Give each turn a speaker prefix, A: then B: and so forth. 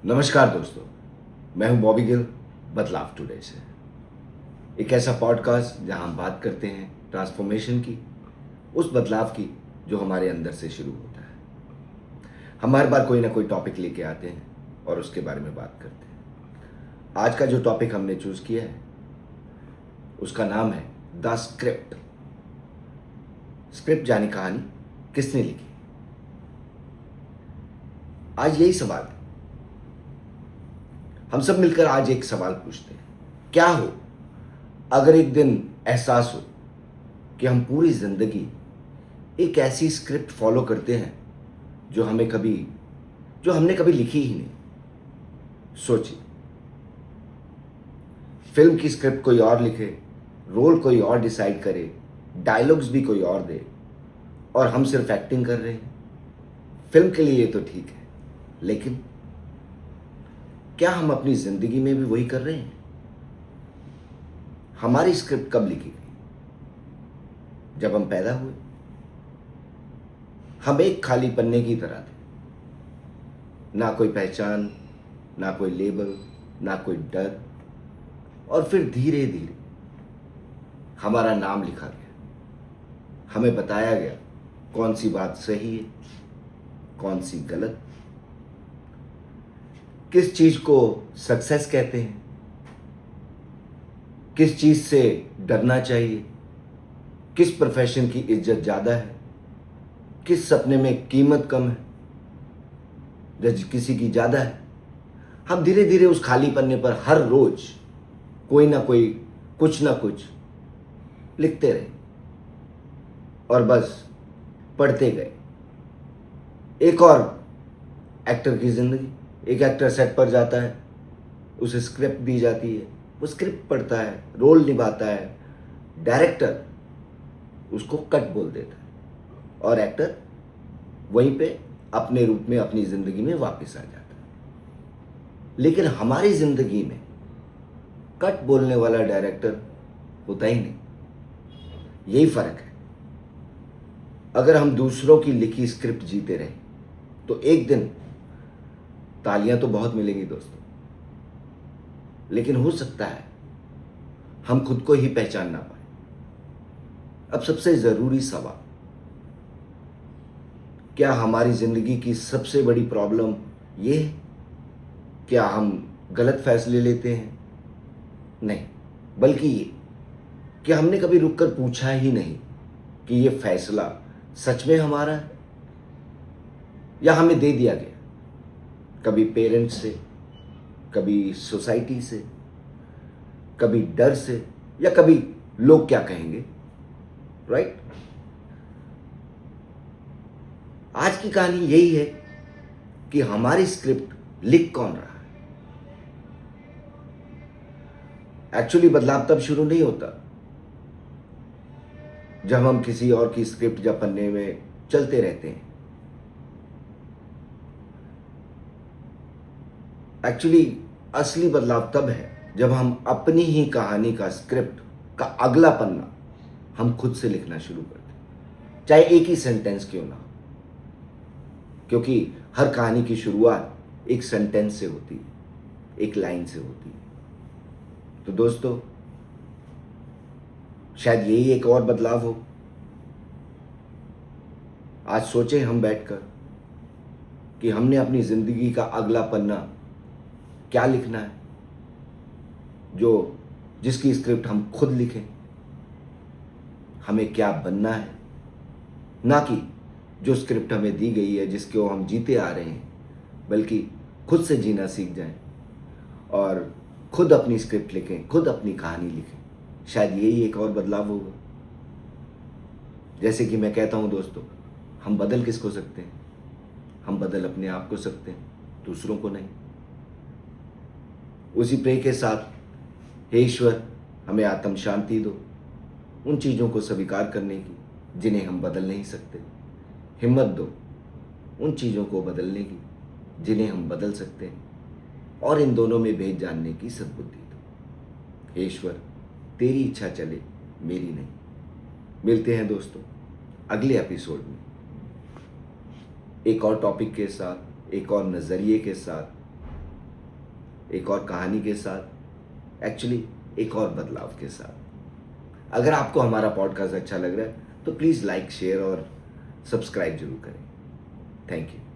A: नमस्कार दोस्तों, मैं हूं बॉबी गिल बदलाव टुडे से। एक ऐसा पॉडकास्ट जहां हम बात करते हैं ट्रांसफॉर्मेशन की, उस बदलाव की जो हमारे अंदर से शुरू होता है। हम हर बार कोई ना कोई टॉपिक लेके आते हैं और उसके बारे में बात करते हैं। आज का जो टॉपिक हमने चूज किया है उसका नाम है द स्क्रिप्ट। स्क्रिप्ट यानी कहानी किसने लिखी। आज यही सवाल है। हम सब मिलकर आज एक सवाल पूछते हैं, क्या हो अगर एक दिन एहसास हो कि हम पूरी जिंदगी एक ऐसी स्क्रिप्ट फॉलो करते हैं जो हमने कभी लिखी ही नहीं। सोचिए, फिल्म की स्क्रिप्ट कोई और लिखे, रोल कोई और डिसाइड करे, डायलॉग्स भी कोई और दे और हम सिर्फ एक्टिंग कर रहे हैं। फिल्म के लिए तो ठीक है, लेकिन क्या हम अपनी जिंदगी में भी वही कर रहे हैं? हमारी स्क्रिप्ट कब लिखी गई? जब हम पैदा हुए। हम एक खाली पन्ने की तरह थे, ना कोई पहचान, ना कोई लेबल, ना कोई डर। और फिर धीरे धीरे हमारा नाम लिखा गया। हमें बताया गया कौन सी बात सही है, कौन सी गलत, किस चीज को सक्सेस कहते हैं, किस चीज से डरना चाहिए, किस प्रोफेशन की इज्जत ज्यादा है, किस सपने में कीमत कम है, जज किसी की ज्यादा है। हम धीरे धीरे उस खाली पन्ने पर हर रोज कोई ना कोई, कुछ ना कुछ लिखते रहे और बस पढ़ते गए। एक और एक्टर की जिंदगी। एक एक्टर सेट पर जाता है, उसे स्क्रिप्ट दी जाती है, वो स्क्रिप्ट पढ़ता है, रोल निभाता है, डायरेक्टर उसको कट बोल देता है और एक्टर वहीं पे अपने रूप में अपनी जिंदगी में वापस आ जाता है। लेकिन हमारी जिंदगी में कट बोलने वाला डायरेक्टर होता ही नहीं। यही फर्क है। अगर हम दूसरों की लिखी स्क्रिप्ट जीते रहे तो एक दिन तालियां तो बहुत मिलेंगी दोस्तों, लेकिन हो सकता है हम खुद को ही पहचान ना पाए। अब सबसे जरूरी सवाल, क्या हमारी जिंदगी की सबसे बड़ी प्रॉब्लम ये है? क्या हम गलत फैसले लेते हैं? नहीं, बल्कि ये कि हमने कभी रुककर पूछा ही नहीं कि ये फैसला सच में हमारा है या हमें दे दिया गया। कभी पेरेंट्स से, कभी सोसाइटी से, कभी डर से, या कभी लोग क्या कहेंगे। राइट? आज की कहानी यही है कि हमारी स्क्रिप्ट लिख कौन रहा है। एक्चुअली बदलाव तब शुरू नहीं होता जब हम किसी और की स्क्रिप्ट या पन्ने में चलते रहते हैं। एक्चुअली असली बदलाव तब है जब हम अपनी ही कहानी का स्क्रिप्ट का अगला पन्ना हम खुद से लिखना शुरू करते हैं, चाहे एक ही सेंटेंस क्यों ना हो। क्योंकि हर कहानी की शुरुआत एक सेंटेंस से होती है, एक लाइन से होती है। तो दोस्तों, शायद यही एक और बदलाव हो। आज सोचें हम बैठकर कि हमने अपनी जिंदगी का अगला पन्ना क्या लिखना है, जिसकी स्क्रिप्ट हम खुद लिखें। हमें क्या बनना है, ना कि जो स्क्रिप्ट हमें दी गई है जिसको हम जीते आ रहे हैं, बल्कि खुद से जीना सीख जाएं और खुद अपनी स्क्रिप्ट लिखें, खुद अपनी कहानी लिखें। शायद यही एक और बदलाव होगा। जैसे कि मैं कहता हूं दोस्तों, हम बदल किसको सकते हैं? हम बदल अपने आप को सकते हैं, दूसरों को नहीं। उसी प्रे के साथ, हे ईश्वर, हमें आत्म शांति दो उन चीज़ों को स्वीकार करने की जिन्हें हम बदल नहीं सकते। हिम्मत दो उन चीज़ों को बदलने की जिन्हें हम बदल सकते हैं। और इन दोनों में भेद जानने की सद्बुद्धि दो। हे ईश्वर, तेरी इच्छा चले, मेरी नहीं। मिलते हैं दोस्तों अगले एपिसोड में एक और टॉपिक के साथ, एक और नज़रिए के साथ। एक और कहानी के साथ, एक्चुअली एक और बदलाव के साथ। अगर आपको हमारा पॉडकास्ट अच्छा लग रहा है तो प्लीज़ लाइक, शेयर और सब्सक्राइब जरूर करें। Thank you.